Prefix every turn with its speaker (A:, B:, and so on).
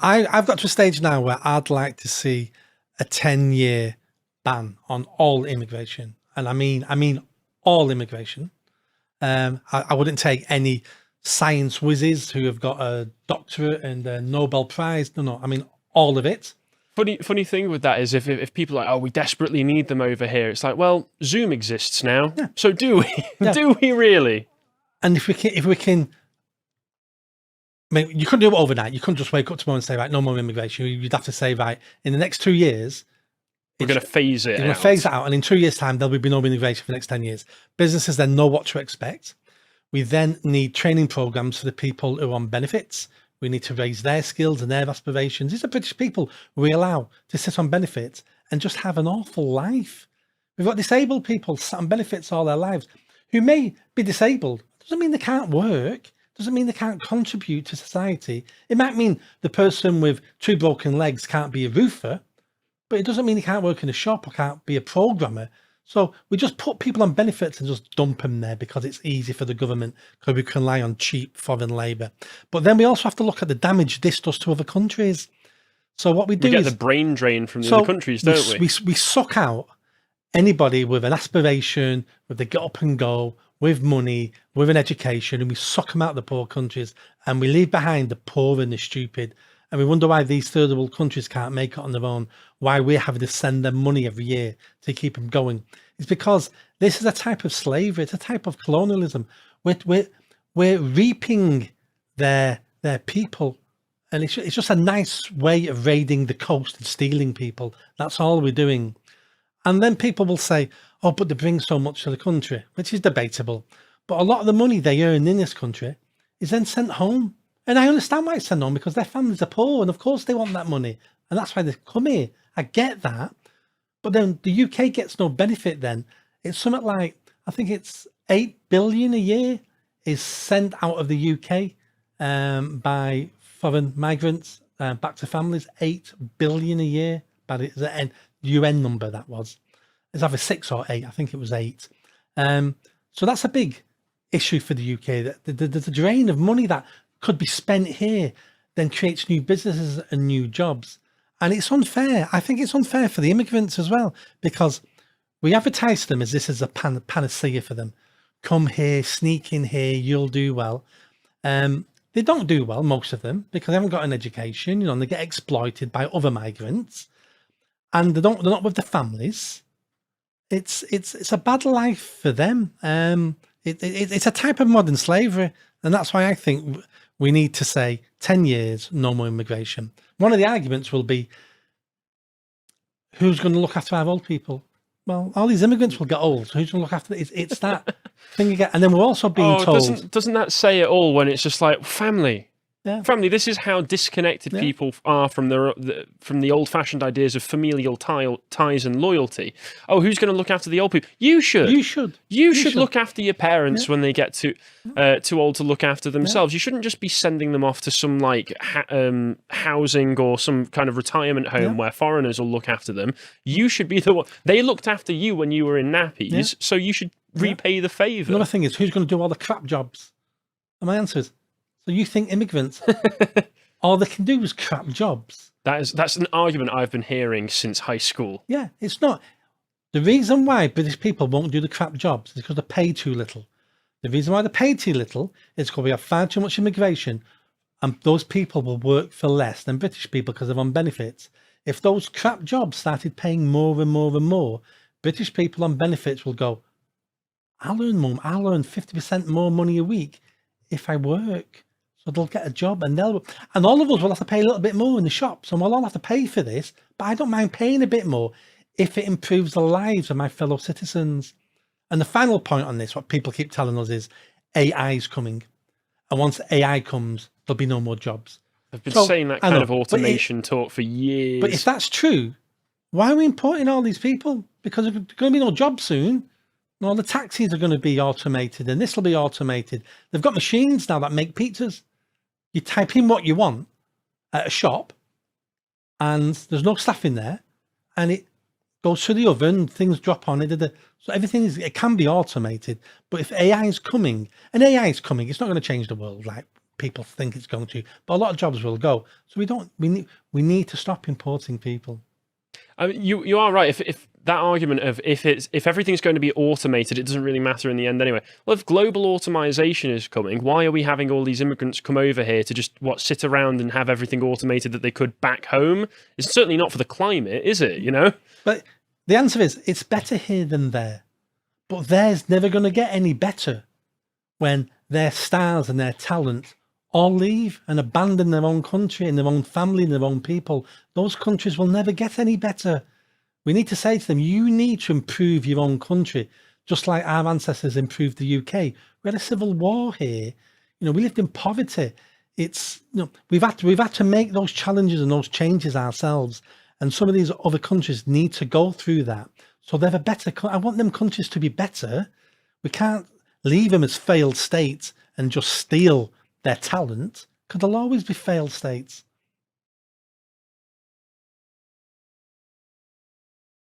A: I've got to a stage now where I'd like to see a 10-year ban on all immigration. And I mean all immigration. I wouldn't take any science whizzes who have got a doctorate and a Nobel Prize. No, I mean all of it.
B: Funny thing with that is if people are like, oh, we desperately need them over here. It's like, well, Zoom exists now. Yeah. So do we? Yeah. Do we really?
A: And if we can, I mean, you couldn't do it overnight. You couldn't just wake up tomorrow and say, right, no more immigration. You'd have to say, right, in the next 2 years,
B: we're going to phase it out.
A: We're going to phase it out. And in 2 years' time, there'll be no immigration for the next 10 years. Businesses then know what to expect. We then need training programs for the people who are on benefits. We need to raise their skills and their aspirations. These are British people we allow to sit on benefits and just have an awful life. We've got disabled people sat on benefits all their lives who may be disabled. Doesn't mean they can't work. Doesn't mean they can't contribute to society. It might mean the person with 2 broken legs can't be a roofer, but it doesn't mean he can't work in a shop or can't be a programmer. So we just put people on benefits and just dump them there because it's easy for the government, because we can rely on cheap foreign labour. But then we also have to look at the damage this does to other countries. So what we do
B: is... we get the brain drain from the other countries, don't we?
A: We suck out anybody with an aspiration, with the get up and go, with money, with an education, and we suck them out of the poor countries, and we leave behind the poor and the stupid. And we wonder why these third world countries can't make it on their own, why we're having to send them money every year to keep them going. It's because this is a type of slavery. It's a type of colonialism. We're reaping their people. And it's just a nice way of raiding the coast and stealing people. That's all we're doing. And then people will say, oh, but they bring so much to the country, which is debatable. But a lot of the money they earn in this country is then sent home. And I understand why it's sent home, because their families are poor and of course they want that money. And that's why they come here. I get that. But then the UK gets no benefit then. It's something like, I think it's 8 billion a year is sent out of the UK by foreign migrants back to families. 8 billion a year, but it's an UN number that was. It's either 6 or 8. I think it was 8. So that's a big issue for the UK. The drain of money that could be spent here then creates new businesses and new jobs. And it's unfair. I think it's unfair for the immigrants as well, because we advertise them as this is a panacea for them. Come here, sneak in here, you'll do well. They don't do well, most of them, because they haven't got an education, and they get exploited by other migrants, and they're not with their families. It's a bad life for them. It's a type of modern slavery, and that's why I think we need to say 10 years, no more immigration. One of the arguments will be, who's going to look after our old people? Well, all these immigrants will get old. So who's going to look after it? It's that thing again. And then we're also being told...
B: Doesn't that say it all when it's just like, family?
A: Yeah.
B: Family, this is how disconnected people are from the old-fashioned ideas of familial ties and loyalty. Oh, who's going to look after the old people? You should.
A: You should
B: look after your parents when they get too old to look after themselves. You shouldn't just be sending them off to some like housing or some kind of retirement home where foreigners will look after them. You should be the one. They looked after you when you were in nappies, so you should repay the favour.
A: Another thing is, who's going to do all the crap jobs? And my answer is, so you think immigrants, all they can do is crap jobs?
B: That's an argument I've been hearing since high school.
A: Yeah, it's not. The reason why British people won't do the crap jobs is because they pay too little. The reason why they pay too little is because we have far too much immigration, and those people will work for less than British people because they're on benefits. If those crap jobs started paying more and more and more, British people on benefits will go, I'll earn 50% more money a week if I work. So they'll get a job, and all of us will have to pay a little bit more in the shops, and we'll all have to pay for this, but I don't mind paying a bit more if it improves the lives of my fellow citizens. And the final point on this, what people keep telling us is AI is coming. And once AI comes, there'll be no more jobs.
B: I've been saying that kind of automation talk for years.
A: But if that's true, why are we importing all these people? Because there's going to be no jobs soon. All the taxis are going to be automated, and this will be automated. They've got machines now that make pizzas. You type in what you want at a shop, and there's no staff in there, and it goes through the oven, things drop on it. So everything it can be automated. But if AI is coming, and AI is coming, it's not going to change the world. Like, people think it's going to, but a lot of jobs will go. So we need to stop importing people.
B: I mean, you are right. If that argument of if everything's going to be automated, it doesn't really matter in the end anyway. Well, if global automation is coming, why are we having all these immigrants come over here to just sit around and have everything automated that they could back home? It's certainly not for the climate, is it?
A: But the answer is it's better here than there. But there's never going to get any better when their stars and their talent all leave and abandon their own country and their own family and their own people. Those countries will never get any better. We need to say to them, you need to improve your own country, just like our ancestors improved the UK. We had a civil war here. We lived in poverty. We've had to make those challenges and those changes ourselves. And some of these other countries need to go through that. So they have a better, I want them countries to be better. We can't leave them as failed states and just steal their talent, because there'll always be failed states.